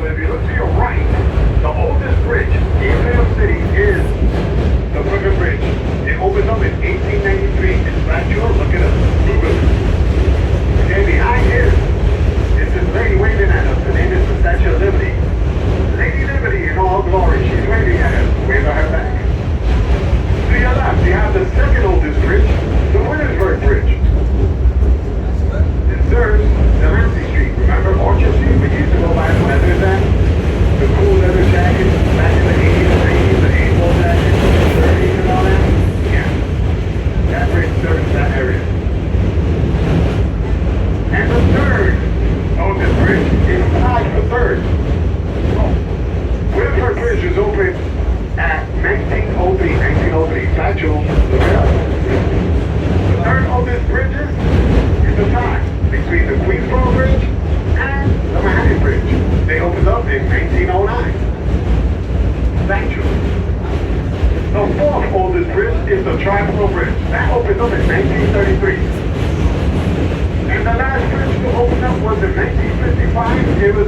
So if you look to your right, the oldest bridge in New York City is the Brooklyn Bridge. It opened up in 1893. It's factual. Look it up. Google it. Okay, behind here is this lady waving at us. Her name is the Statue of Liberty. Lady Liberty in all glory. She's waving at us. Wave her back. To your left, you have the second oldest bridge, the Williamsburg Bridge. It serves the Ramsey Street. Remember Orchard Street? We used to go by the leather then. The cool leather jackets back in the 80s, 90s, the 8-ball jackets, the 30s and all that. Yeah. That bridge serves that area. And the third oldest bridge is tied for third. Oh. Williamsburg Bridge was opened at 1903. Factual. Look it up. The third oldest bridges is the tie between the Queensboro Bridge and the Manhattan Bridge. They opened up in 1909. Factual. The fourth oldest bridge is the Triborough Bridge. That opened up in 1933. And the last bridge to open up was in 1955. It was